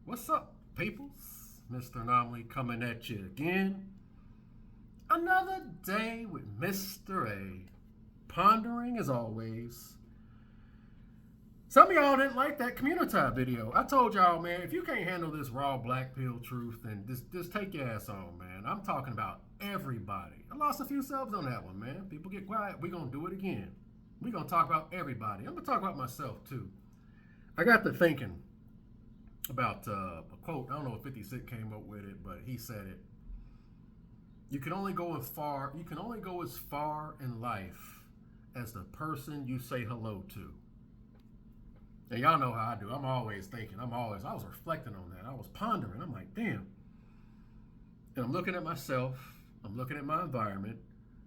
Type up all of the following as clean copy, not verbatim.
What's up, peoples? Mr. Anomaly coming at you again. Another day with Mr. A. Pondering as always. Some of y'all didn't like that community video. I told y'all, man, if you can't handle this raw black pill truth, then just take your ass on, man. I'm talking about everybody. I lost a few subs on that one, man. People get quiet. We're going to do it again. We're going to talk about everybody. I'm going to talk about myself, too. I got to thinking about a quote. I don't know if 50 Cent came up with it, but he said it. You can only go as far in life as the person you say hello to. And y'all know how I do. I'm always thinking. I was reflecting on that. I was pondering. I'm like, damn. And I'm looking at myself. I'm looking at my environment.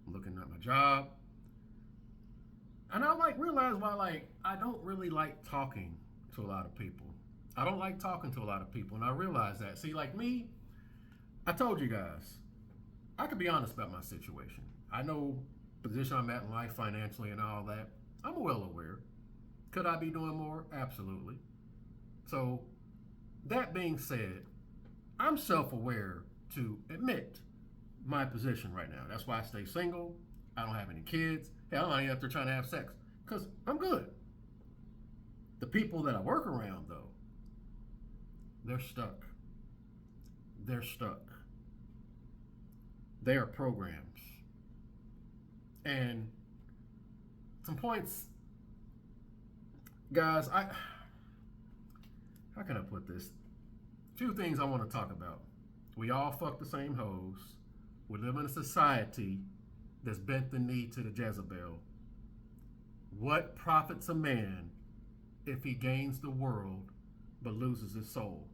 I'm looking at my job. And I realize why I don't really like talking to a lot of people. I don't like talking to a lot of people, and I realize that. See, like me, I told you guys, I could be honest about my situation. I know the position I'm at in life financially and all that. I'm well aware. Could I be doing more? Absolutely. So, that being said, I'm self-aware to admit my position right now. That's why I stay single. I don't have any kids. Hell, I'm not even out there trying to have sex because I'm good. The people that I work around, though, they're stuck. They're stuck. They are programs. And some points, guys, how can I put this? A few things I want to talk about. We all fuck the same hoes. We live in a society that's bent the knee to the Jezebel. What profits a man if he gains the world but loses his soul?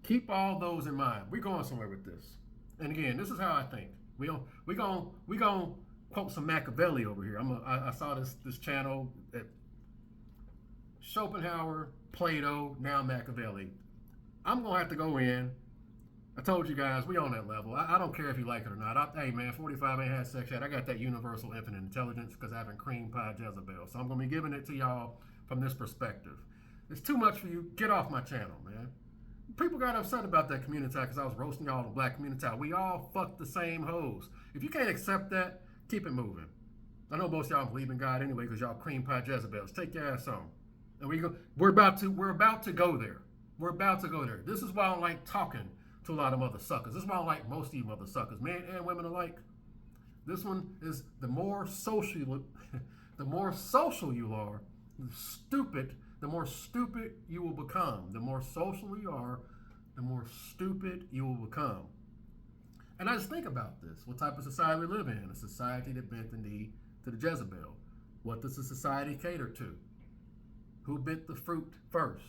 Keep all those in mind. We're going somewhere with this. And again, this is how I think. We gonna quote some Machiavelli over here. I saw this channel at Schopenhauer, Plato, now Machiavelli. I'm gonna have to go in. I told you guys, we on that level. I don't care if you like it or not. Hey man, 45 ain't had sex yet. I got that universal infinite intelligence because I haven't cream pie Jezebel. So I'm gonna be giving it to y'all from this perspective. It's too much for you. Get off my channel, man. People got upset about that community because I was roasting y'all in the black community. We all fuck the same hoes. If you can't accept that, keep it moving. I know most of y'all believe in God anyway because y'all cream pie Jezebels. Take your ass on. And we're about to go there. We're about to go there. This is why I don't like talking to a lot of mother suckers. This is why I don't like most of you mother suckers, men and women alike. This one is the more social you are, the more stupid you will become. The more social you are, the more stupid you will become. And I just think about this. What type of society we live in? A society that bent the knee to the Jezebel. What does the society cater to? Who bit the fruit first?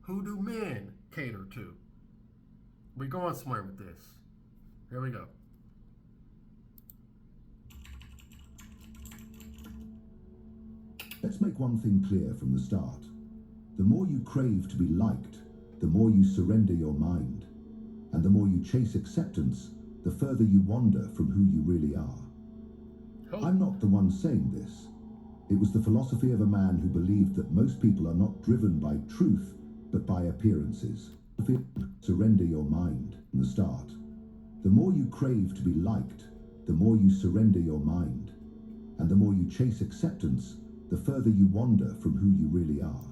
Who do men cater to? We're going somewhere with this. Here we go. Let's make one thing clear from the start. The more you crave to be liked, the more you surrender your mind. And the more you chase acceptance, the further you wander from who you really are. I'm not the one saying this. It was the philosophy of a man who believed that most people are not driven by truth, but by appearances. Surrender your mind from the start. The more you crave to be liked, the more you surrender your mind. And the more you chase acceptance, the further you wander from who you really are.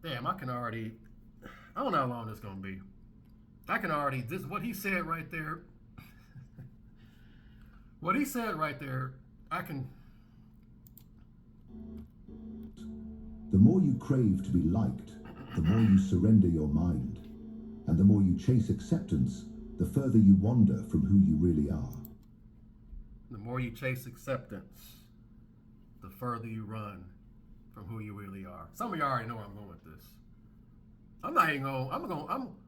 Damn, I don't know how long this is going to be. What he said right there, The more you crave to be liked, the more you surrender your mind. And the more you chase acceptance, the further you wander from who you really are. The more you chase acceptance, the further you run from who you really are. Some of y'all already know where I'm going with this.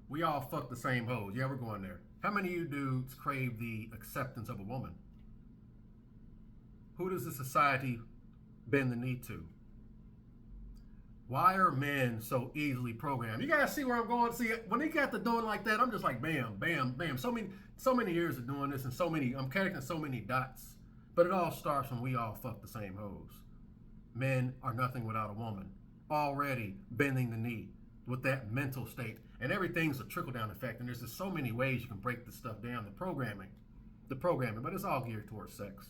We all fuck the same hoes. Yeah, we're going there. How many of you dudes crave the acceptance of a woman? Who does the society bend the knee to? Why are men so easily programmed? You guys see where I'm going? See, when they got to doing like that, I'm just like, bam, bam, bam. So many years of doing this and I'm connecting so many dots. But it all starts when we all fuck the same hoes. Men are nothing without a woman. already bending the knee with that mental state. And everything's a trickle-down effect. And there's just so many ways you can break this stuff down. The programming, but it's all geared towards sex.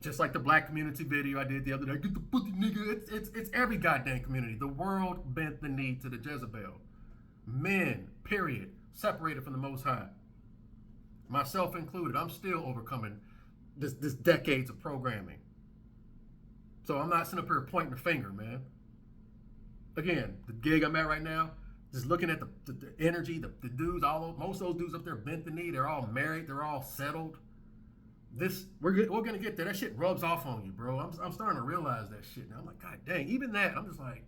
Just like the black community video I did the other day. Get the pussy, nigga. It's every goddamn community. The world bent the knee to the Jezebel. Men, period, separated from the Most High. Myself included. I'm still overcoming this decades of programming. So I'm not sitting up here pointing the finger, man. Again, the gig I'm at right now, just looking at the energy, the dudes, most of those dudes up there bent the knee. They're all married. They're all settled. We're gonna get there. That shit rubs off on you, bro. I'm starting to realize that shit now. I'm like, God dang, even that. I'm just like,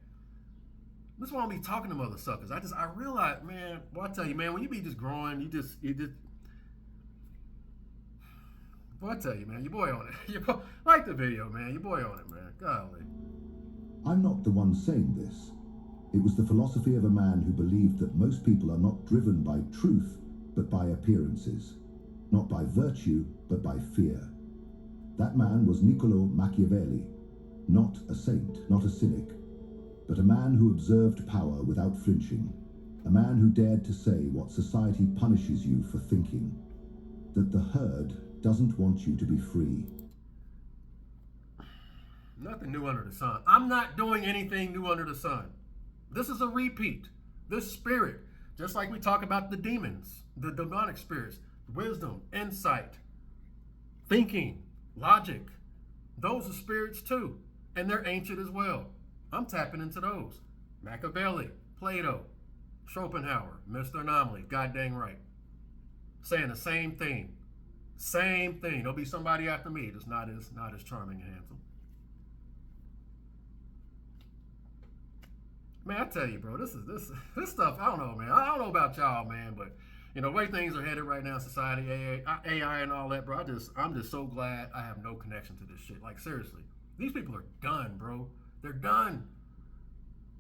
this is why I don't be talking to mother suckers. I realize, man. Well, I tell you, man, when you be just growing, you just. Well, I tell you, man, your boy on it. Like the video, man. Your boy on it, man. Golly. I'm not the one saying this. It was the philosophy of a man who believed that most people are not driven by truth, but by appearances. Not by virtue, but by fear. That man was Niccolo Machiavelli, not a saint, not a cynic, but a man who observed power without flinching, a man who dared to say what society punishes you for thinking, that the herd doesn't want you to be free. Nothing new under the sun. I'm not doing anything new under the sun. This is a repeat. This spirit, just like we talk about the demons, the demonic spirits, wisdom, insight, thinking, logic. Those are spirits too. And they're ancient as well. I'm tapping into those. Machiavelli, Plato, Schopenhauer, Mr. Anomaly, god dang right. Saying the same thing. Same thing. There'll be somebody after me that's not as charming and handsome. Man, I tell you, bro, this stuff, I don't know, man. I don't know about y'all, man, but you know, the way things are headed right now in society, AI and all that, bro, I'm just so glad I have no connection to this shit. Like, seriously. These people are done, bro. They're done.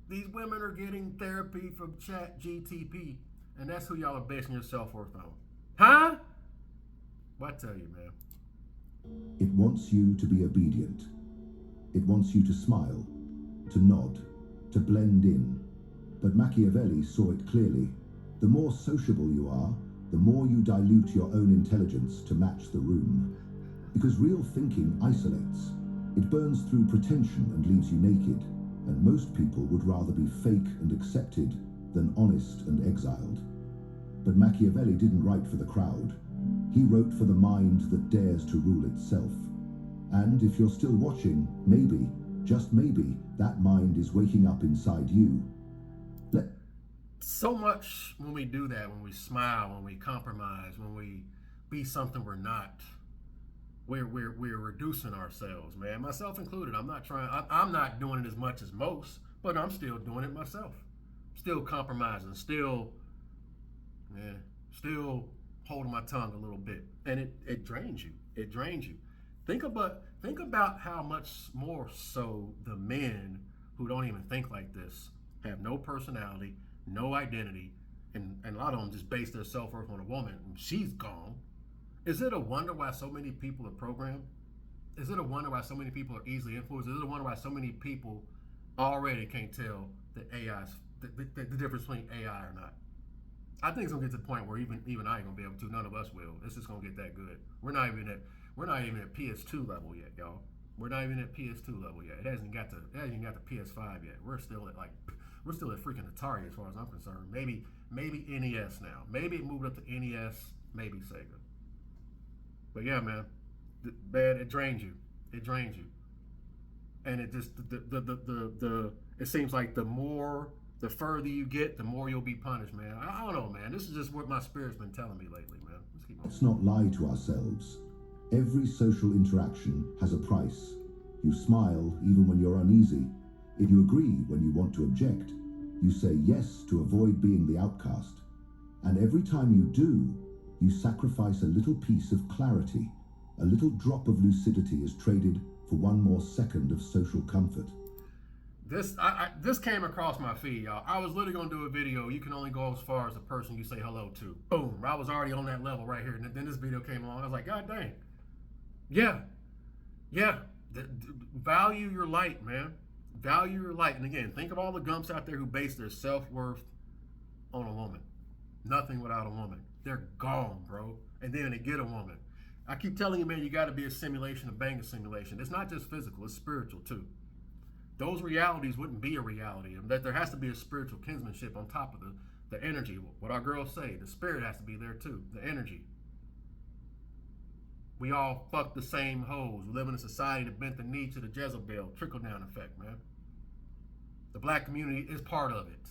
These women are getting therapy from ChatGTP, and that's who y'all are basing your self-worth on. Huh? What I tell you, man. It wants you to be obedient. It wants you to smile, to nod, to blend in. But Machiavelli saw it clearly. The more sociable you are, the more you dilute your own intelligence to match the room. Because real thinking isolates. It burns through pretension and leaves you naked. And most people would rather be fake and accepted than honest and exiled. But Machiavelli didn't write for the crowd. He wrote for the mind that dares to rule itself. And if you're still watching, maybe, just maybe, that mind is waking up inside you. So much when we do that, when we smile, when we compromise, when we be something we're not, we're reducing ourselves, man. Myself included. I'm not doing it as much as most, but I'm still doing it myself. Still compromising, still holding my tongue a little bit. And it drains you. It drains you. Think about how much more so the men who don't even think like this, have no personality, no identity, and a lot of them just base their self-worth on a woman, and she's gone. Is it a wonder why so many people are programmed? Is it a wonder why so many people are easily influenced? Is it a wonder why so many people already can't tell that the difference between AI or not? I think it's gonna get to the point where even I ain't gonna be able to. None of us will. It's just gonna get that good. We're not even at PS2 level yet, y'all. We're not even at PS2 level yet. It hasn't got the PS5 yet. We're still at freaking Atari as far as I'm concerned. Maybe NES now. Maybe it moved up to NES. Maybe Sega. But yeah, man, it drains you. It drains you, and it just it seems like the further you get, the more you'll be punished, man. I don't know, man. This is just what my spirit's been telling me lately, man. Let's not lie to ourselves. Every social interaction has a price. You smile even when you're uneasy. If you agree when you want to object, you say yes to avoid being the outcast. And every time you do, you sacrifice a little piece of clarity. A little drop of lucidity is traded for one more second of social comfort. This came across my feed, y'all. I was literally gonna do a video. You can only go as far as the person you say hello to. Boom. I was already on that level right here. And then this video came along. I was like, God dang. Yeah. Value your light, man. Value your life. And again, think of all the gumps out there who base their self-worth on a woman. Nothing without a woman. They're gone, bro. And then they get a woman. I keep telling you, man, you got to be a simulation, a bang a simulation. It's not just physical, it's spiritual too. Those realities wouldn't be a reality. And that there has to be a spiritual kinsmanship on top of the energy. What our girls say, the spirit has to be there too, the energy. We all fuck the same hoes. We live in a society that bent the knee to the Jezebel trickle-down effect, man. The black community is part of it.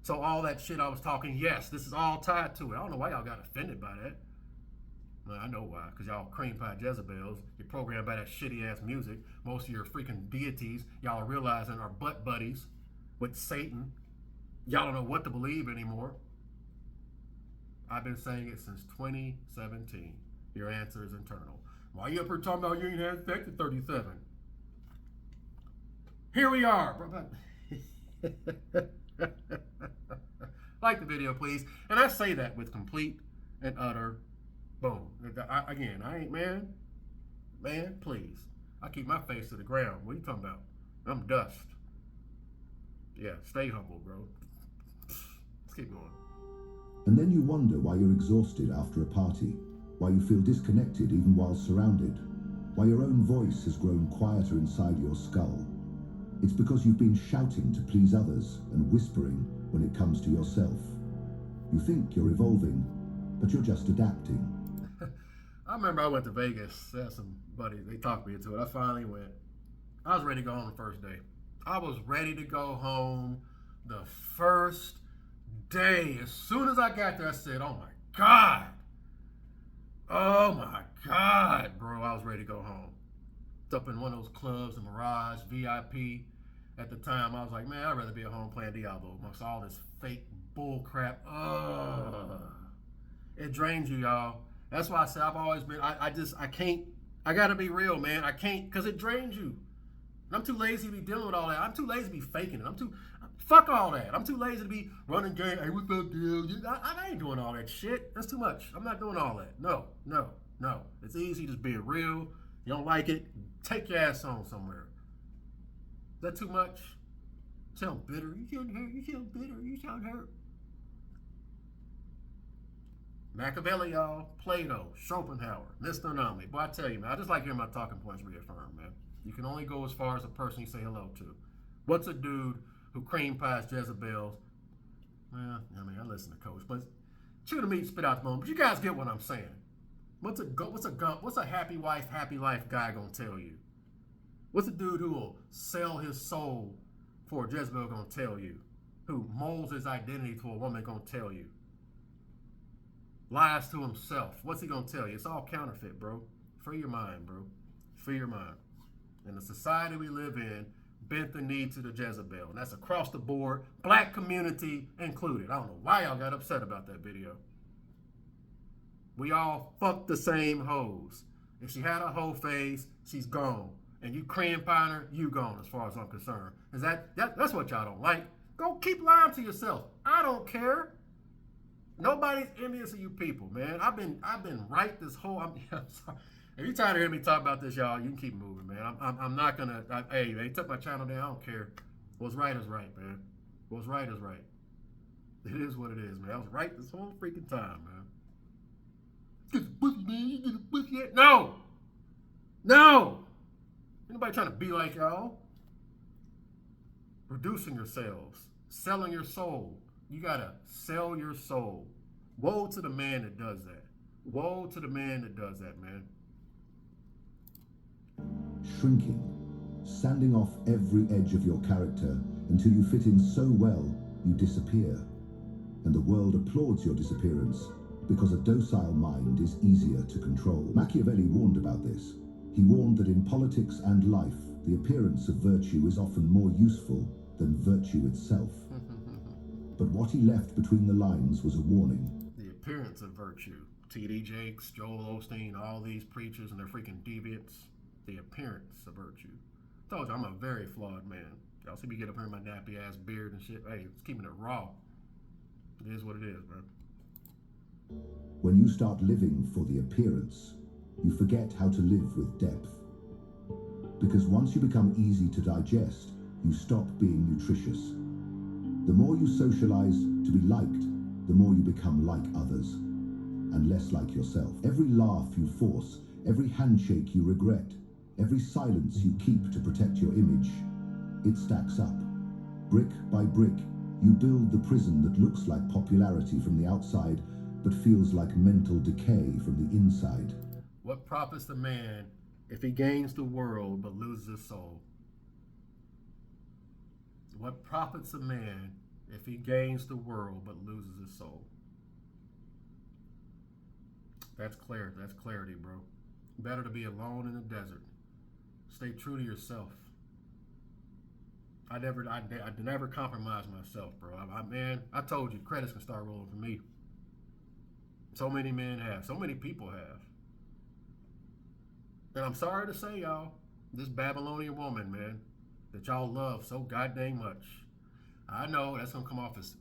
So all that shit I was talking, yes, this is all tied to it. I don't know why y'all got offended by that. Well, I know why, because y'all cream pie Jezebels. You're programmed by that shitty-ass music. Most of your freaking deities, y'all are realizing are butt buddies with Satan. Y'all don't know what to believe anymore. I've been saying it since 2017. Your answer is internal. Why you up here talking about you ain't had sex at 37? Here we are, bro. Like the video, please. And I say that with complete and utter boom. I ain't, man, please. I keep my face to the ground. What are you talking about? I'm dust. Yeah, stay humble, bro. Let's keep going. And then you wonder why you're exhausted after a party, why you feel disconnected even while surrounded, why your own voice has grown quieter inside your skull. It's because you've been shouting to please others and whispering when it comes to yourself. You think you're evolving, but you're just adapting. I remember I went to Vegas. I had some buddies, they talked me into it. I finally went. I was ready to go home the first day. I was ready to go home the first day. As soon as I got there, I said, oh my God. Oh my God, bro. I was ready to go home. Up in one of those clubs, the Mirage, VIP. At the time, I was like, man, I'd rather be at home playing Diablo amongst all this fake bull crap. It drains you, y'all. That's why I say I've always been, I can't, I gotta be real, man. I can't, because it drains you. And I'm too lazy to be dealing with all that. I'm too lazy to be faking it. Fuck all that. I'm too lazy to be running game. Hey, what's up, dude? I ain't doing all that shit. That's too much. I'm not doing all that. No. It's easy just being real. You don't like it, take your ass on somewhere. Is that too much? You sound bitter. You sound hurt. You sound bitter. You sound hurt. Machiavelli, y'all. Plato, Schopenhauer, Mr. Anomaly. Boy, I tell you, man, I just like hearing my talking points reaffirmed, man. You can only go as far as the person you say hello to. What's a dude who cream pies Jezebels? Well, I mean, I listen to Coach, but chew the meat, spit out the bone. But you guys get what I'm saying. What's a happy wife, happy life guy gonna tell you? What's a dude who will sell his soul for a Jezebel gonna tell you? Who molds his identity to a woman gonna tell you? Lies to himself. What's he gonna tell you? It's all counterfeit, bro. Free your mind, bro. Free your mind. In the society we live in, bent the knee to the Jezebel. And that's across the board, black community included. I don't know why y'all got upset about that video. We all fuck the same hoes. If she had a hoe face, she's gone. And you cream pie her, you gone as far as I'm concerned. Is that's what y'all don't like? Go keep lying to yourself. I don't care. Nobody's envious of you people, man. I've been right this whole. I'm sorry. If you're tired of hearing me talk about this, y'all, you can keep moving, man. I'm not gonna. Hey, they took my channel down. I don't care. What's right is right, man. What's right is right. It is what it is, man. I was right this whole freaking time, man. Get the pussy, man. You get the pussy yet? No. Anybody trying to be like y'all? Reducing yourselves, selling your soul. You gotta sell your soul. Woe to the man that does that. Woe to the man that does that, man. Shrinking, sanding off every edge of your character until you fit in so well you disappear. And the world applauds your disappearance because a docile mind is easier to control. Machiavelli warned about this. He warned that in politics and life, the appearance of virtue is often more useful than virtue itself. But what he left between the lines was a warning. The appearance of virtue. T.D. Jakes, Joel Osteen, all these preachers and their freaking deviants. The appearance of virtue. I told you, I'm a very flawed man. Y'all see me get up here in my nappy ass beard and shit. Hey, it's keeping it raw. It is what it is, man. When you start living for the appearance, you forget how to live with depth. Because once you become easy to digest, you stop being nutritious. The more you socialize to be liked, the more you become like others and less like yourself. Every laugh you force, every handshake you regret, every silence you keep to protect your image, it stacks up. Brick by brick, you build the prison that looks like popularity from the outside, but feels like mental decay from the inside. What profits the man if he gains the world but loses his soul? What profits a man if he gains the world but loses his soul? That's clarity. That's clarity, bro. Better to be alone in the desert. Stay true to yourself. I never compromise myself, bro. I told you, credits can start rolling for me. So many men have. So many people have. And I'm sorry to say, y'all, this Babylonian woman, man, that y'all love so goddamn much. I know that's going to come off as,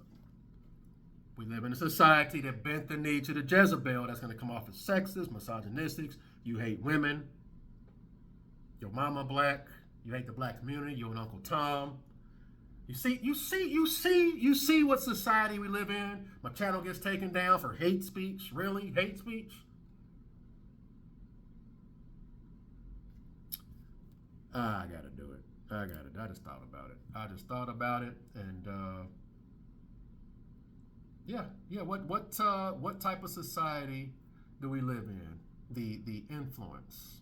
we live in a society that bent the knee to the Jezebel. That's going to come off as sexist, misogynistic. You hate women. Your mama black. You hate the black community. You're an Uncle Tom. You see what society we live in. My channel gets taken down for hate speech. Really? Hate speech? I gotta do it. I just thought about it. And yeah. What type of society do we live in? The influence.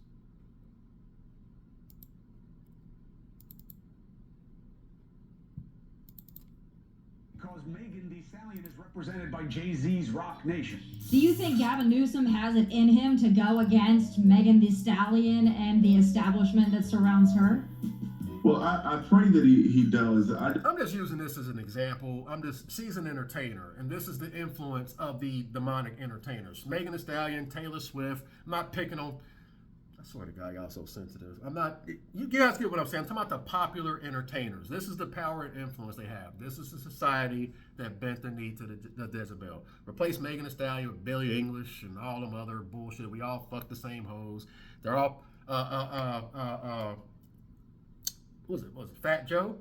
Because Megan Thee Stallion is represented by Jay-Z's Rock Nation. Do you think Gavin Newsom has it in him to go against Megan Thee Stallion and the establishment that surrounds her? Well, I pray that he does. I'm just using this as an example. She's an entertainer, and this is the influence of the demonic entertainers. Megan Thee Stallion, Taylor Swift. I'm not picking on, I swear to God, y'all so sensitive. You guys get what I'm saying. I'm talking about the popular entertainers. This is the power and influence they have. This is the society that bent the knee to the Jezebel. Replace Megan Thee Stallion with Billie English and all them other bullshit. We all fuck the same hoes. They're all, what was it Fat Joe?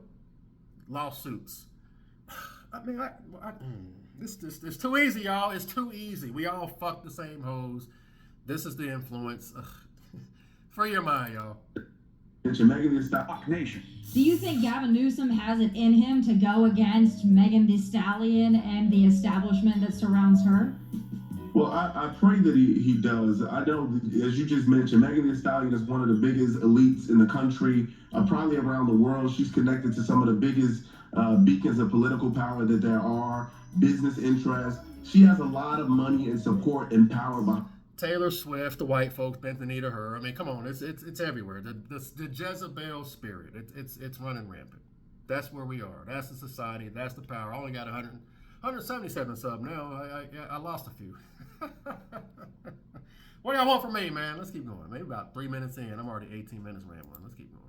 Lawsuits. It's too easy, y'all. It's too easy. We all fuck the same hoes. This is the influence. Free your mind, y'all. Megan Thee Stallion Nation. Do you think Gavin Newsom has it in him to go against Megan Thee Stallion and the establishment that surrounds her? Well, I pray that he does. I know, as you just mentioned, Megan Thee Stallion is one of the biggest elites in the country, probably around the world. She's connected to some of the biggest beacons of political power that there are, business interests. She has a lot of money and support and power behind. Taylor Swift, the white folks bent the knee to her. I mean, come on, it's everywhere. The Jezebel spirit, it's running rampant. That's where we are. That's the society. That's the power. I only got 177 subs now. I lost a few. What do y'all want from me, man? Let's keep going. Maybe about 3 minutes in. I'm already 18 minutes rambling. Let's keep going.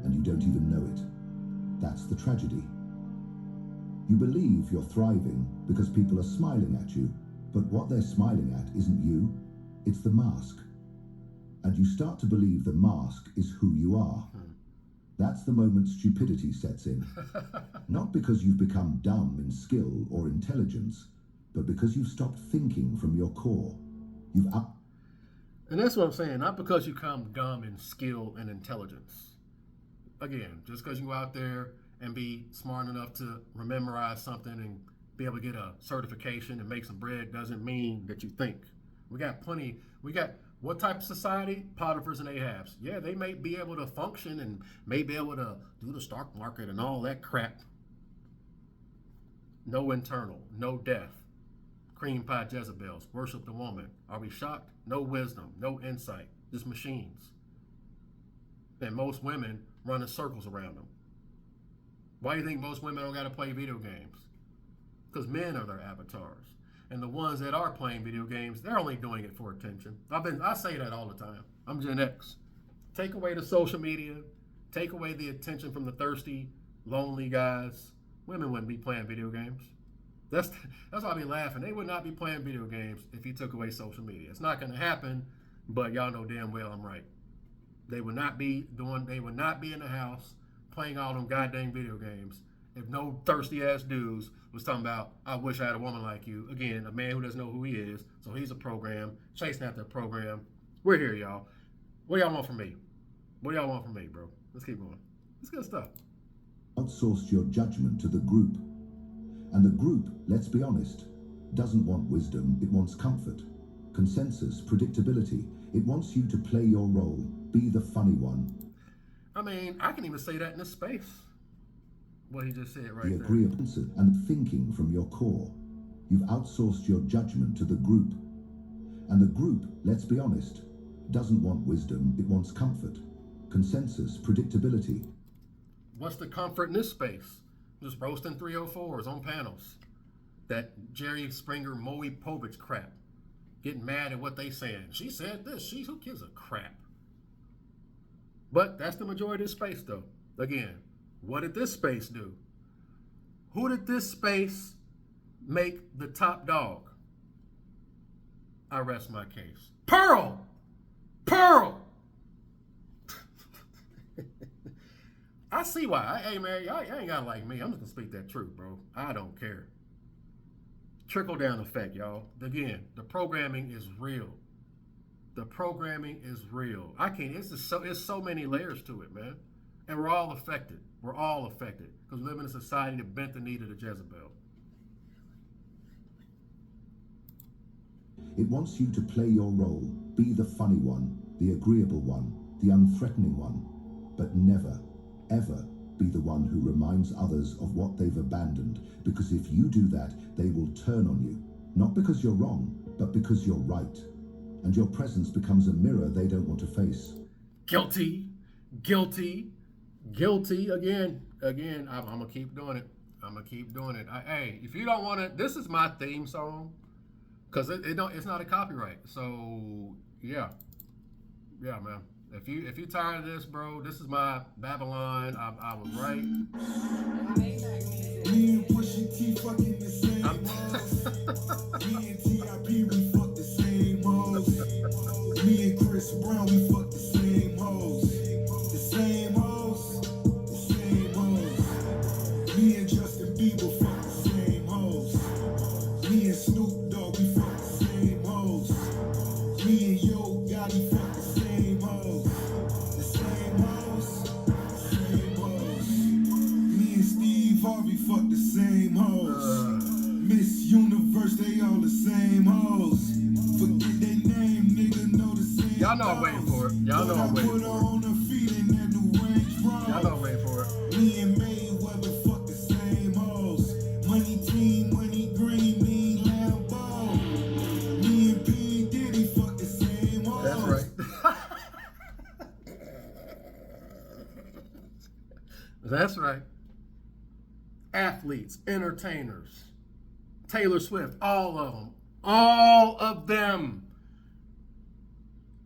And you don't even know it. That's the tragedy. You believe you're thriving because people are smiling at you, but what they're smiling at isn't you, it's the mask. And you start to believe the mask is who you are. That's the moment stupidity sets in. Not because you've become dumb in skill or intelligence, but because you've stopped thinking from your core. And that's what I'm saying. Not because you come dumb in skill and intelligence. Again, just because you go out there and be smart enough to memorize something and be able to get a certification and make some bread doesn't mean that you think. We got what type of society? Potiphar's and Ahabs. Yeah, they may be able to function and may be able to do the stock market and all that crap. No internal, no death. Cream pie Jezebels, worship the woman. Are we shocked? No wisdom, no insight, just machines. And most women run in circles around them. Why do you think most women don't got to play video games? Because men are their avatars. And the ones that are playing video games, they're only doing it for attention. I say that all the time. I'm Gen X. Take away the social media, take away the attention from the thirsty, lonely guys. Women wouldn't be playing video games. That's why I be laughing. They would not be playing video games if you took away social media. It's not going to happen, but y'all know damn well I'm right. They would not be in the house playing all them goddamn video games if no thirsty ass dudes was talking about, I wish I had a woman like you? Again, a man who doesn't know who he is, so he's a program, chasing after a program. We're here, y'all. What do y'all want from me? What do y'all want from me, bro? Let's keep going. It's good stuff. Outsourced your judgment to the group. And the group, let's be honest, doesn't want wisdom, it wants comfort. Consensus, predictability. It wants you to play your role, be the funny one. I mean, I can even say that in this space. What he just said right The there. agreeable and thinking from your core. You've outsourced your judgment to the group. And the group, let's be honest, doesn't want wisdom, it wants comfort. Consensus, predictability. What's the comfort in this space? Just roasting 304s on panels. That Jerry Springer, Moe Povich crap. Getting mad at what they saying. She said this. Who gives a crap? But that's the majority of this space, though. Again, what did this space do? Who did this space make the top dog? I rest my case. Pearl! Pearl! I see why. Hey, man, y'all ain't gotta like me. I'm just gonna speak that truth, bro. I don't care. Trickle down effect, y'all. Again, the programming is real. The programming is real. It's so many layers to it, man. And we're all affected. We're all affected because we live in a society that bent the knee to the Jezebel. It wants you to play your role, be the funny one, the agreeable one, the unthreatening one, but never, ever be the one who reminds others of what they've abandoned, because if you do that, they will turn on you, not because you're wrong, but because you're right. And your presence becomes a mirror they don't want to face. Guilty, guilty, guilty. Again, I'm gonna keep doing it. Hey, if you don't want to, this is my theme song, because it's not a copyright. So yeah, man. If you're tired of this, bro, this is my Babylon. I was right. Me and Pusha T fucking the same hoes. Me and T.I.P. we fuck the same hoes. Me and Chris Brown we fuck the same hoes. The same hoes. The same hoes. Me and Justin Bieber fuck the same hoes. Me and Snoop Dogg we fuck the same hoes. Me and Yo Gotti fuck the same hoes. The same hoes. The same hoes. Me and Steve Harvey fuck the same hoes. Miss Universe, they all the same hoes. Forget their name, nigga, know the same. Y'all know I'm waiting for it. Y'all know I'm waiting for it. On her feet in that new Range Rover. Y'all know I'm waiting for it. Me and Mayweather fuck the same hoes. Money team, money green, me Lambo. Me and P. Diddy fuck the same hoes. That's right. That's right. Athletes, entertainers, Taylor Swift, all of them. All of them.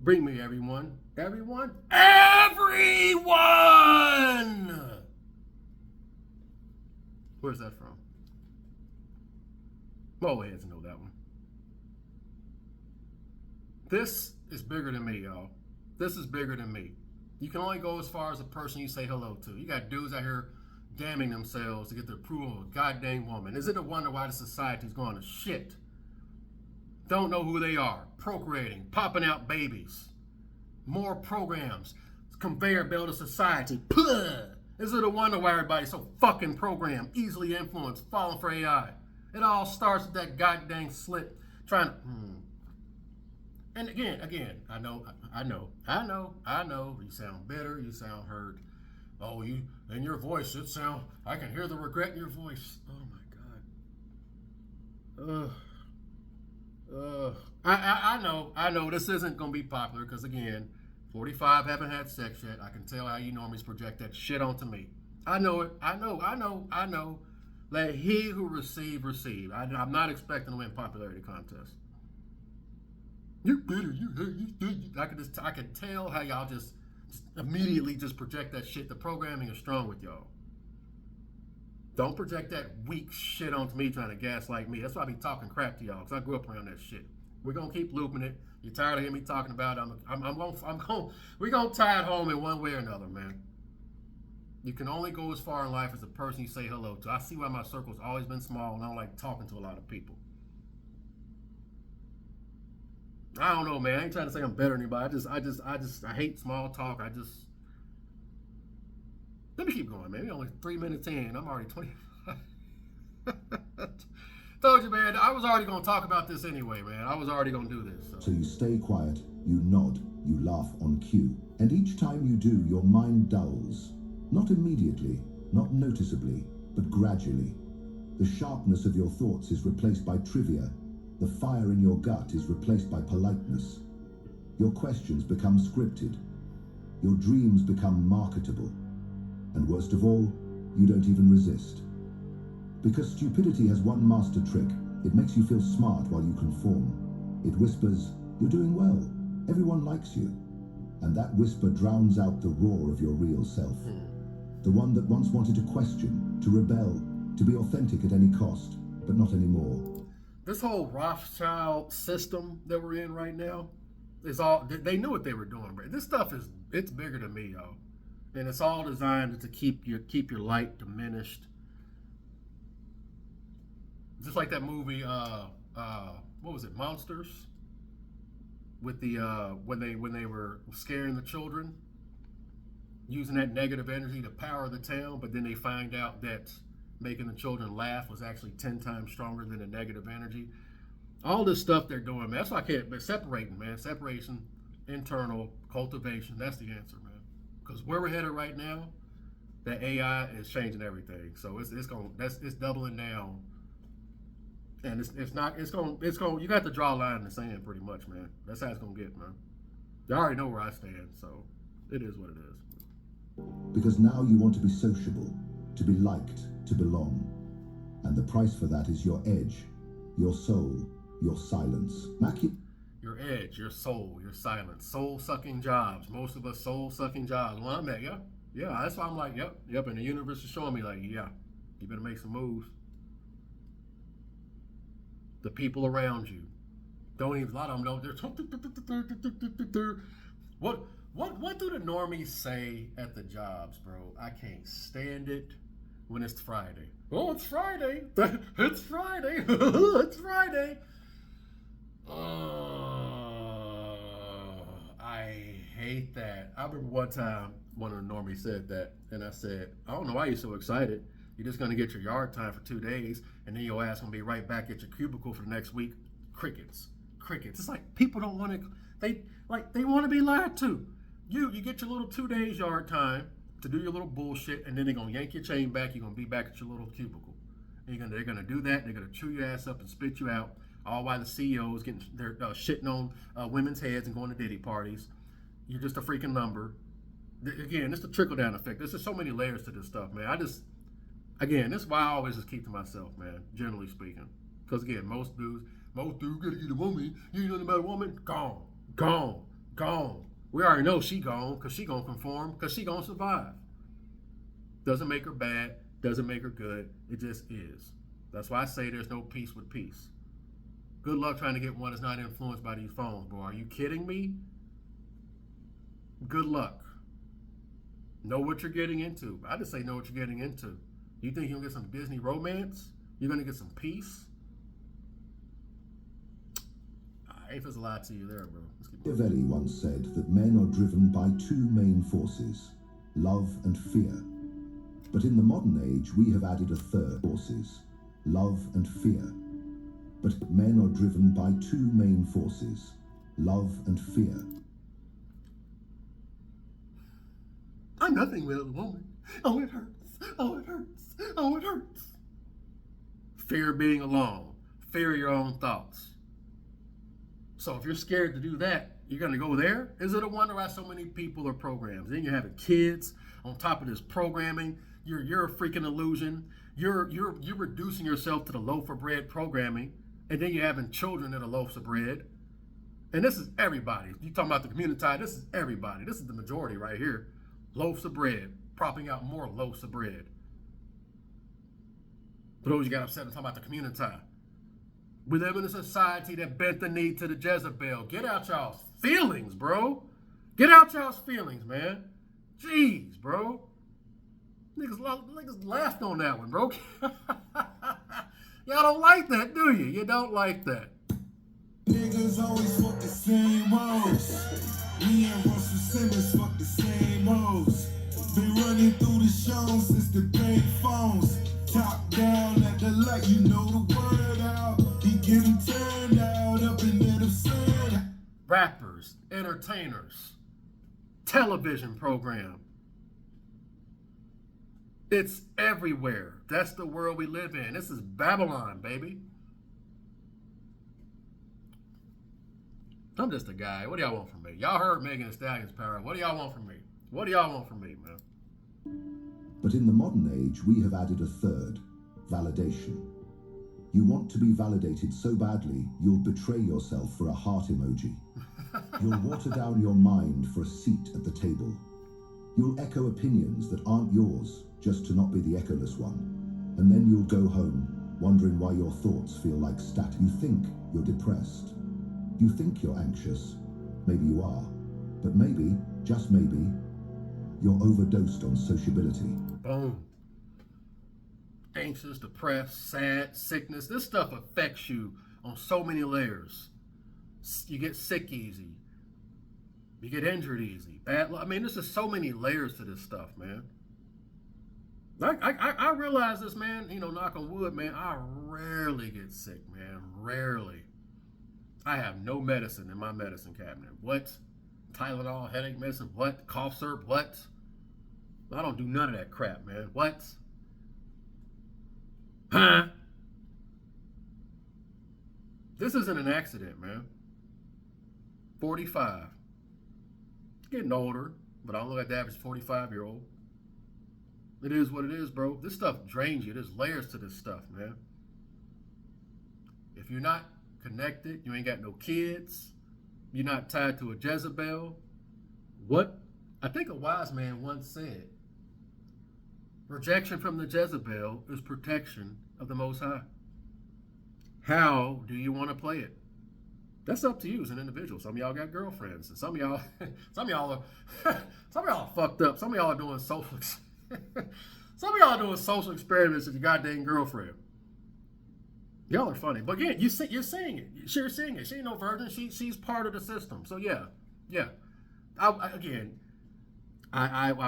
Bring me everyone. Everyone. Everyone! Where's that from? Mo heads know that one. This is bigger than me, y'all. This is bigger than me. You can only go as far as the person you say hello to. You got dudes out here damning themselves to get the approval of a goddamn woman. Is it a wonder why the society's going to shit? Don't know who they are. Procreating, popping out babies. More programs. Conveyor belt of society. Puh! Is it a wonder why everybody's so fucking programmed, easily influenced, falling for AI? It all starts with that goddamn slip trying to... And again, I know. You sound bitter, you sound hurt. Oh, you, in your voice, I can hear the regret in your voice. Oh my God. I know this isn't going to be popular because, again, 45 haven't had sex yet. I can tell how you normies project that shit onto me. I know it. I know. Let he who receive. I'm not expecting to win popularity contest. You bitter, I can tell how y'all just immediately just project that shit. The programming is strong with y'all. Don't project that weak shit onto me trying to gaslight me. That's why I be talking crap to y'all, because I grew up around that shit. We're gonna keep looping it. You're tired of hearing me talking about it. We're gonna tie it home in one way or another, man. You can only go as far in life as the person you say hello to. I see why my circle's always been small, and I don't like talking to a lot of people. I don't know, man. I ain't trying to say I'm better than anybody. I hate small talk. Let me keep going, man. We're only 3 minutes in. I'm already 20. Told you, man. I was already going to talk about this anyway, man. I was already going to do this. So you stay quiet, you nod, you laugh on cue. And each time you do, your mind dulls. Not immediately, not noticeably, but gradually. The sharpness of your thoughts is replaced by trivia. The fire in your gut is replaced by politeness. Your questions become scripted. Your dreams become marketable. And worst of all, you don't even resist. Because stupidity has one master trick. It makes you feel smart while you conform. It whispers, "You're doing well. Everyone likes you." And that whisper drowns out the roar of your real self. The one that once wanted to question, to rebel, to be authentic at any cost, but not anymore. This whole Rothschild system that we're in right now is all, they knew what they were doing, but this stuff it's bigger than me, yo. And it's all designed to keep your light diminished. Just like that movie, what was it, Monsters? With the when they were scaring the children, using that negative energy to power the town, but then they find out that making the children laugh was actually 10 times stronger than the negative energy. All this stuff they're doing, man. That's why I can't. But separating, man. Separation, internal cultivation. That's the answer, man. Because where we're headed right now, that AI is changing everything. So it's doubling down, and it's going. You got to draw a line in the sand, pretty much, man. That's how it's gonna get, man. You already know where I stand, so it is what it is. Because now you want to be sociable, to be liked, to belong. And the price for that is your edge, your soul, your silence. Your edge, your soul, your silence. Soul-sucking jobs. Most of us soul-sucking jobs. Well, I'm at, yeah. That's why I'm like, yep. And the universe is showing me, like, yeah, you better make some moves. The people around you. Don't even, a lot of them don't. What do the normies say at the jobs, bro? I can't stand it when it's Friday. Oh, it's Friday. It's Friday. It's Friday. I hate that. I remember one time one of the normies said that, and I said, I don't know why you're so excited. You're just gonna get your yard time for 2 days, and then your ass gonna be right back at your cubicle for the next week. Crickets. It's like people don't want to. They want to be lied to. You get your little 2 days yard time to do your little bullshit, and then they're gonna yank your chain back. You're gonna be back at your little cubicle. And they're gonna do that. They're gonna chew your ass up and spit you out. All while the CEOs they're shitting on women's heads and going to Diddy parties. You're just a freaking number. Again, it's the trickle down effect. There's just so many layers to this stuff, man. This is why I always just keep to myself, man. Generally speaking, because again, most dudes gotta get a woman. You ain't nothing about a woman. Gone. We already know she gone because she gonna conform because she gonna survive. Doesn't make her bad. Doesn't make her good. It just is. That's why I say there's no peace with peace. Good luck trying to get one that's not influenced by these phones, bro. Are you kidding me? Good luck. Know what you're getting into. I just say know what you're getting into. You think you're gonna get some Disney romance? You're gonna get some peace? If there's a lot to you there, bro. Machiavelli once said that men are driven by two main forces, love and fear. But in the modern age, we have added a third forces, love and fear. But men are driven by two main forces, love and fear. I'm nothing without a woman. Oh, it hurts. Oh, it hurts. Oh, it hurts. Fear of being alone. Fear of your own thoughts. So if you're scared to do that, you're going to go there? Is it a wonder why so many people are programmed? Then you're having kids on top of this programming. You're a freaking illusion. You're reducing yourself to the loaf of bread programming, and then you're having children that are loaves of bread. And this is everybody. You talking about the community? This is everybody. This is the majority right here. Loaves of bread, propping out more loaves of bread. For those you got upset and talking about the community. We live in a society that bent the knee to the Jezebel. Get out y'all's feelings, bro. Get out y'all's feelings, man. Jeez, bro. Niggas laughed on that one, bro. Y'all don't like that, do you? You don't like that. Niggas always fuck the same hoes. Me and Russell Simmons fuck the same hoes. Been running through the show since the bank phones. Top down at the light, you know the word out. He get him turned out up and then absurd. Rappers, entertainers, television program. It's everywhere. That's the world we live in. This is Babylon, baby. I'm just a guy. What do y'all want from me? Y'all heard Megan Thee Stallion's power. What do y'all want from me? What do y'all want from me, man? But in the modern age, we have added a third, validation. You want to be validated so badly, you'll betray yourself for a heart emoji. You'll water down your mind for a seat at the table. You'll echo opinions that aren't yours, just to not be the echoless one. And then you'll go home, wondering why your thoughts feel like static. You think you're depressed. You think you're anxious. Maybe you are. But maybe, just maybe, you're overdosed on sociability. Boom. Anxious, depressed, sad, sickness. This stuff affects you on so many layers. You get sick easy. You get injured easy. I mean, there's just so many layers to this stuff, man. I realize this, man, you know, knock on wood, man, I rarely get sick, man. Rarely. I have no medicine in my medicine cabinet. What? Tylenol, headache medicine, what? Cough syrup, what? I don't do none of that crap, man. What? Huh? This isn't an accident, man. 45. Getting older, but I don't look like the average 45-year-old. It is what it is, bro. This stuff drains you. There's layers to this stuff, man. If you're not connected, you ain't got no kids, you're not tied to a Jezebel. What? I think a wise man once said, rejection from the Jezebel is protection of the Most High. How do you want to play it? That's up to you as an individual. Some of y'all got girlfriends, and some of y'all are fucked up. Some of y'all are doing social experiments with your goddamn girlfriend. Y'all are funny, but again, you're saying it. She's saying it. She ain't no virgin. She's part of the system. So yeah. I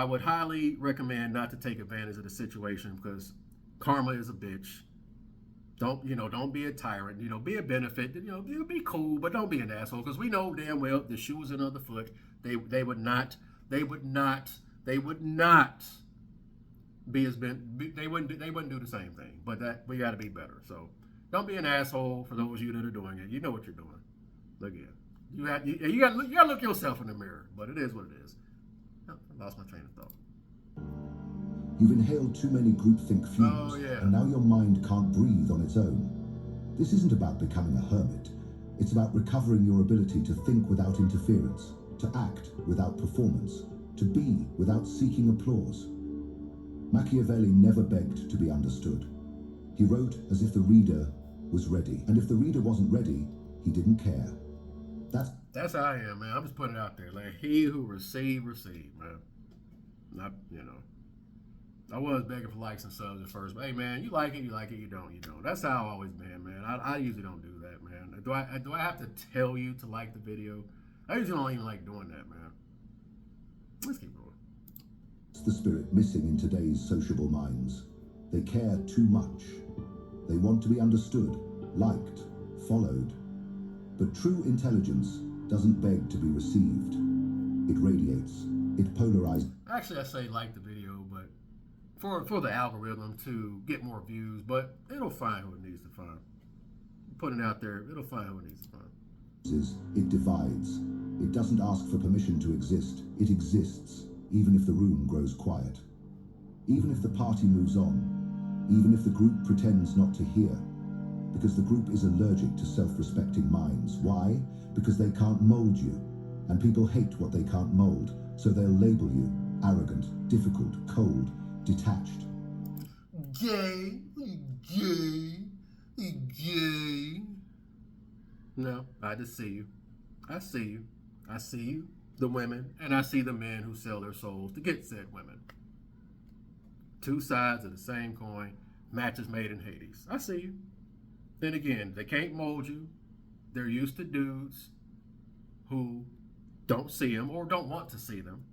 would highly recommend not to take advantage of the situation because karma is a bitch. Don't be a tyrant. Be a benefit. Be cool, but don't be an asshole. Because we know damn well the shoe is another foot. They would not be as been. They wouldn't do the same thing. But that we got to be better. So don't be an asshole for those of you that are doing it. You know what you're doing. Look here. You got to look yourself in the mirror. But it is what it is. I lost my train of thought. You've inhaled too many groupthink fumes, and now your mind can't breathe on its own. This isn't about becoming a hermit. It's about recovering your ability to think without interference, to act without performance, to be without seeking applause. Machiavelli never begged to be understood. He wrote as if the reader was ready, and if the reader wasn't ready, he didn't care. That's how I am, man. I'm just putting it out there. Like, he who receive, man. Not, I was begging for likes and subs at first, but hey, man, you like it, you don't. That's how I've always been, man. I usually don't do that, man. Do I have to tell you to like the video? I usually don't even like doing that, man. Let's keep going. It's the spirit missing in today's sociable minds. They care too much. They want to be understood, liked, followed. But true intelligence doesn't beg to be received. It radiates. It polarizes. Actually, I say like the video, but for the algorithm to get more views, but it'll find who it needs to find. Putting it out there, it'll find who it needs to find. It divides. It doesn't ask for permission to exist. It exists, even if the room grows quiet. Even if the party moves on. Even if the group pretends not to hear. Because the group is allergic to self-respecting minds. Why? Because they can't mold you. And people hate what they can't mold, so they'll label you arrogant, difficult, cold, detached. Gay. No, I just see you. I see you, the women, and I see the men who sell their souls to get said women. Two sides of the same coin, matches made in Hades. I see you. And again, they can't mold you. They're used to dudes who don't see them or don't want to see them.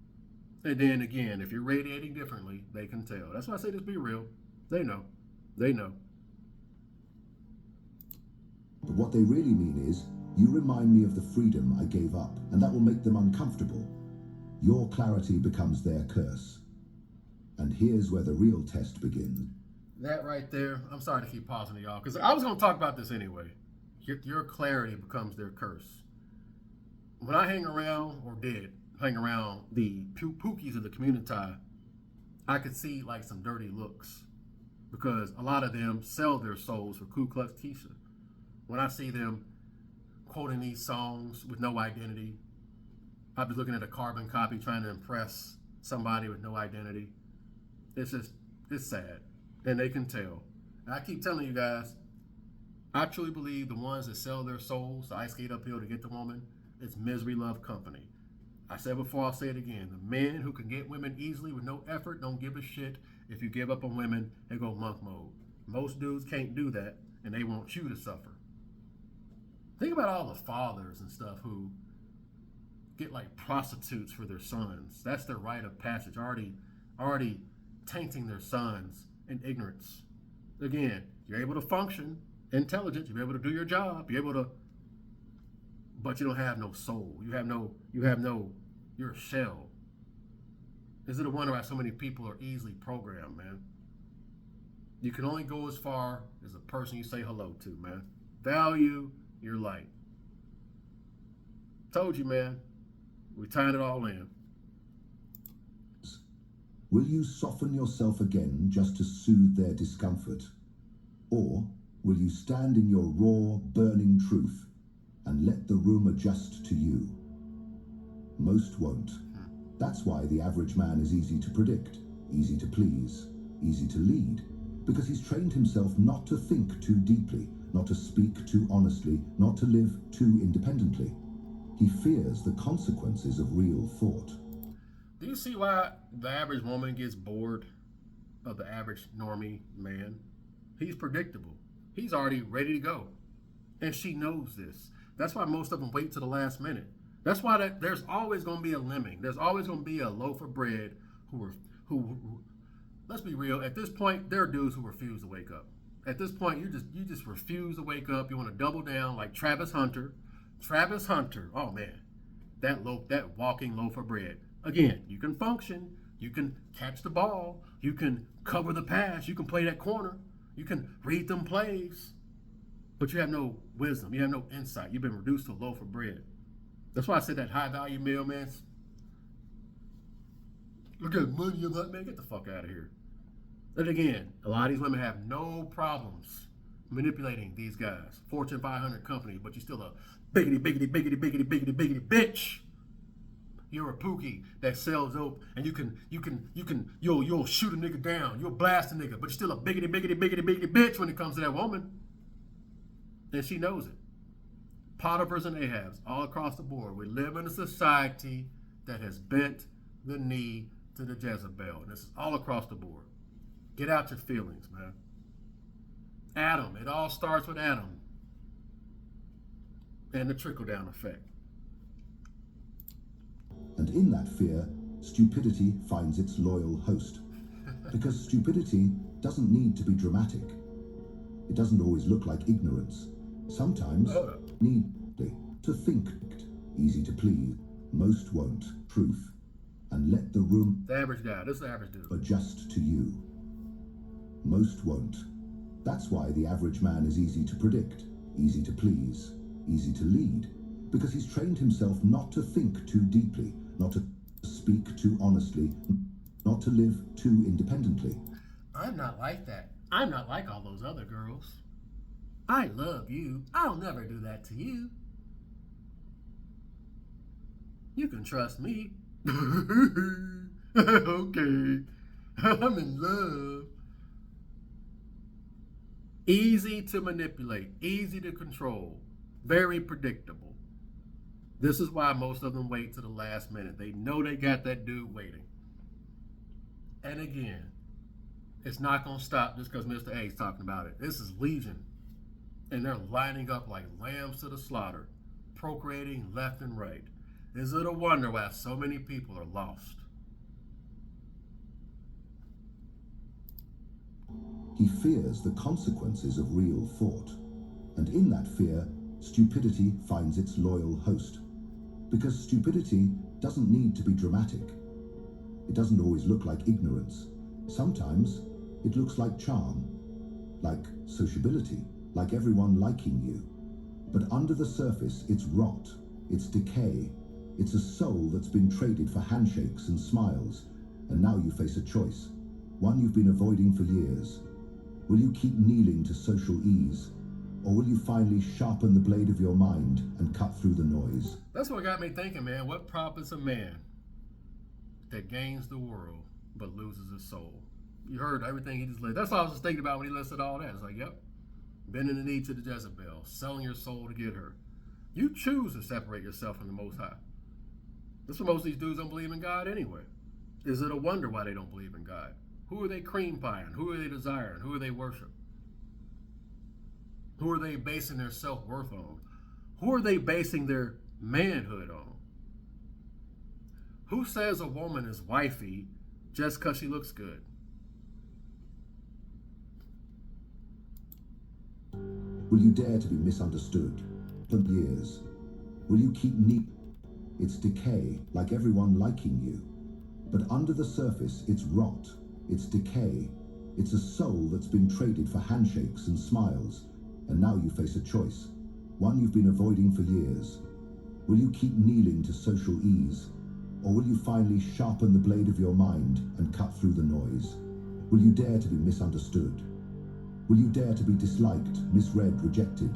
And then again, if you're radiating differently, they can tell. That's why I say just be real. They know. They know. But what they really mean is, you remind me of the freedom I gave up, and that will make them uncomfortable. Your clarity becomes their curse. And here's where the real test begins. That right there, I'm sorry to keep pausing y'all, because I was going to talk about this anyway. Your clarity becomes their curse. When I hang around, or did hang around the pookies of the community, I could see like some dirty looks, because a lot of them sell their souls for Ku Klux Keisha. When I see them quoting these songs with no identity, I'd be looking at a carbon copy trying to impress somebody with no identity. It's sad. And they can tell. And I keep telling you guys, I truly believe the ones that sell their souls to ice skate uphill to get the woman, it's misery love company. I said before, I'll say it again. The men who can get women easily with no effort don't give a shit if you give up on women and go monk mode. Most dudes can't do that, and they want you to suffer. Think about all the fathers and stuff who get like prostitutes for their sons. That's their rite of passage, already tainting their sons in ignorance. Again, you're able to function, intelligent, you're able to do your job, but you don't have no soul. You're a shell. Is it a wonder why so many people are easily programmed, man? You can only go as far as the person you say hello to, man. Value your light. Told you, man. We tied it all in. Will you soften yourself again just to soothe their discomfort? Or will you stand in your raw, burning truth and let the room adjust to you? Most won't. That's why the average man is easy to predict, easy to please, easy to lead, because he's trained himself not to think too deeply, not to speak too honestly, not to live too independently. He fears the consequences of real thought. Do you see why the average woman gets bored of the average normie man? He's predictable. He's already ready to go. And she knows this. That's why most of them wait to the last minute. That's why there's always going to be a lemming. There's always going to be a loaf of bread who let's be real, at this point, there are dudes who refuse to wake up. At this point, you just refuse to wake up. You want to double down like Travis Hunter. Travis Hunter, oh man, that walking loaf of bread. Again, you can function, you can catch the ball, you can cover the pass, you can play that corner, you can read them plays, but you have no wisdom, you have no insight. You've been reduced to a loaf of bread. That's why I said that high value meal, man. Look at money you're not, man. Get the fuck out of here. And again, a lot of these women have no problems manipulating these guys. Fortune 500 company, but you're still a biggity bitch. You're a pookie that sells dope, and you'll shoot a nigga down, you'll blast a nigga, but you're still a biggity bitch when it comes to that woman. And she knows it. Potiphar's and Ahabs all across the board. We live in a society that has bent the knee to the Jezebel, and this is all across the board. Get out your feelings, man. Adam, it all starts with Adam and the trickle-down effect. And in that fear, stupidity finds its loyal host. Because stupidity doesn't need to be dramatic. It doesn't always look like ignorance. Sometimes need to think, easy to please, most won't, truth, and let the room The average guy, this is the average dude. adjust to you. Most won't. That's why the average man is easy to predict, easy to please, easy to lead, because he's trained himself not to think too deeply, not to speak too honestly, not to live too independently. I'm not like that. I'm not like all those other girls. I love you. I'll never do that to you. You can trust me. Okay. I'm in love. Easy to manipulate, easy to control, very predictable. This is why most of them wait to the last minute. They know they got that dude waiting. And again, It's not going to stop just because Mr. A is talking about it. This is legion. And they're lining up like lambs to the slaughter, procreating left and right. Is it a wonder why so many people are lost? He fears the consequences of real thought. And in that fear, stupidity finds its loyal host. Because stupidity doesn't need to be dramatic. It doesn't always look like ignorance. Sometimes it looks like charm, like sociability, like everyone liking you. But under the surface, it's rot, it's decay, it's a soul that's been traded for handshakes and smiles, and now you face a choice, one you've been avoiding for years. Will you keep kneeling to social ease, or will you finally sharpen the blade of your mind and cut through the noise? That's what got me thinking, man. What profits a man that gains the world but loses his soul? You heard everything he just listed. That's what I was just thinking about when he listed all that. It's like, yep, bending the knee to the Jezebel, selling your soul to get her. You choose to separate yourself from the Most High. That's what most of these dudes don't believe in God anyway. Is it a wonder why they don't believe in God? Who are they cream pieing? Who are they desiring? Who are they worship? Who are they basing their self-worth on? Who are they basing their manhood on? Who says a woman is wifey just because she looks good? Will you dare to be misunderstood for years? Will you keep neat? It's decay, like everyone liking you. But under the surface, it's rot, it's decay. It's a soul that's been traded for handshakes and smiles, and now you face a choice, one you've been avoiding for years. Will you keep kneeling to social ease, or will you finally sharpen the blade of your mind and cut through the noise? Will you dare to be misunderstood? Will you dare to be disliked, misread, rejected?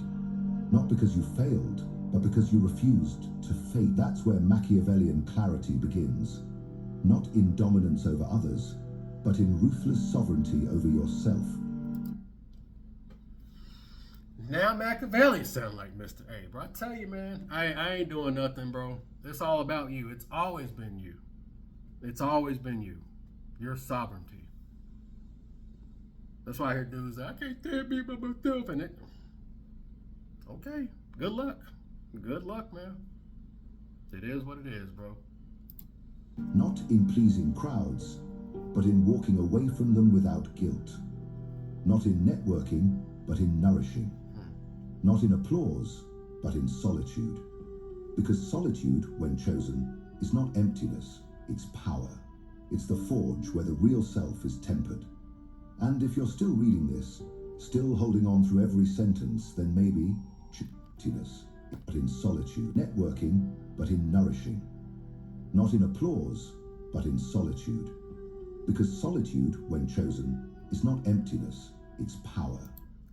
Not because you failed, but because you refused to fade. That's where Machiavellian clarity begins. Not in dominance over others, but in ruthless sovereignty over yourself. Now Machiavelli sound like Mr. A, bro. I tell you, man, I ain't doing nothing, bro. It's all about you. It's always been you. It's always been you. Your sovereignty. That's why I hear dudes say, I can't stand being by myself. And it, okay, good luck. Good luck, man. It is what it is, bro. Not in pleasing crowds, but in walking away from them without guilt. Not in networking, but in nourishing. Not in applause, but in solitude. Because solitude, when chosen, is not emptiness, it's power. It's the forge where the real self is tempered. And if you're still reading this, still holding on through every sentence, then maybe emptiness, but in solitude. Networking, but in nourishing. Not in applause, but in solitude. Because solitude, when chosen, is not emptiness, it's power.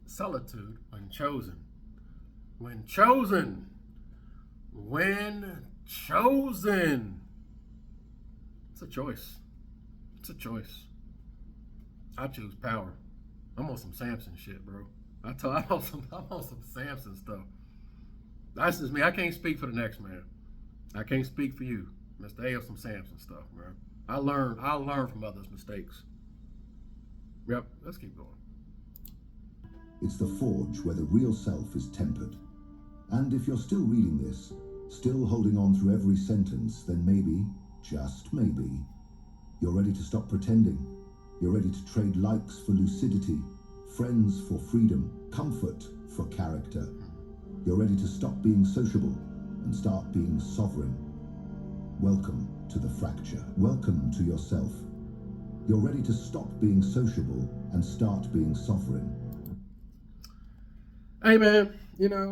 Solitude, when chosen. When chosen. When chosen. It's a choice. It's a choice. I choose power. I'm on some Samson shit, bro. I'm on some Samson stuff. That's just me. I can't speak for the next man. I can't speak for you. Mr. A, some Samson stuff, bro. I learn from others' mistakes. Yep, let's keep going. It's the forge where the real self is tempered. And if you're still reading this, still holding on through every sentence, then maybe, just maybe, you're ready to stop pretending. You're ready to trade likes for lucidity, friends for freedom, comfort for character. You're ready to stop being sociable and start being sovereign. Welcome to the fracture. Welcome to yourself. You're ready to stop being sociable and start being sovereign. Hey, man,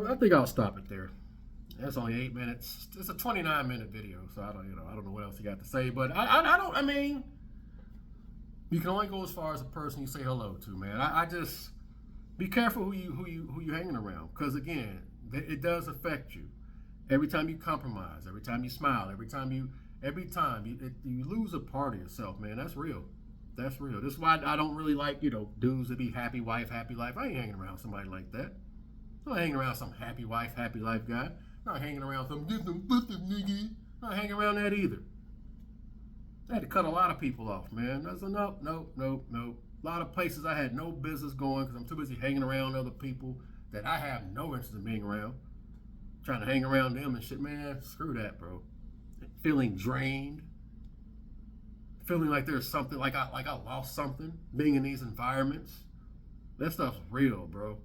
I think I'll stop it there. That's only 8 minutes. It's a 29-minute video, so I don't know what else you got to say. But I mean, you can only go as far as the person you say hello to, man. I just be careful who you hanging around, because again, it does affect you. Every time you compromise, every time you smile, every time you lose a part of yourself, man. That's real. That's real. This is why I don't really like, dudes that be happy wife, happy life. I ain't hanging around somebody like that. I'm not hanging around some happy wife, happy life guy. I'm not hanging around some different nigga. I'm not hanging around that either. I had to cut a lot of people off, man. I said, nope. A lot of places I had no business going because I'm too busy hanging around other people that I have no interest in being around. Trying to hang around them and shit, man, screw that, bro. Feeling drained. Feeling like there's something, like I lost something being in these environments. That stuff's real, bro.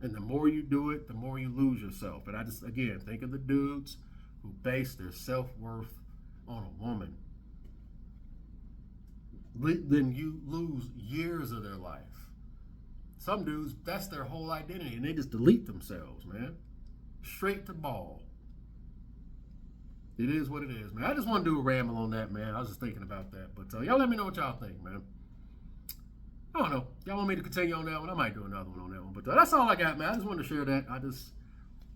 And the more you do it, the more you lose yourself. And I just, again, think of the dudes who base their self-worth on a woman. Then you lose years of their life. Some dudes, that's their whole identity, and they just delete themselves, man. Straight to ball. It is what it is, man. I just want to do a ramble on that, man. I was just thinking about that. But y'all let me know what y'all think, man. I don't know. Y'all want me to continue on that one? I might do another one on that one. But that's all I got, man. I just wanted to share that.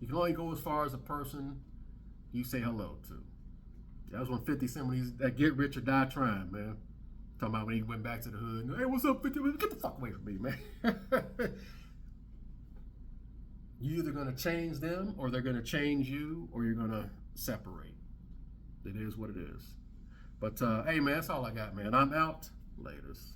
You can only go as far as a person you say hello to. That was when 50 Cent, when he's that get rich or die trying, man. Talking about when he went back to the hood. Hey, what's up, 50? Get the fuck away from me, man. You're either going to change them or they're going to change you or you're going to separate. It is what it is. But, hey, man, that's all I got, man. I'm out. Laters.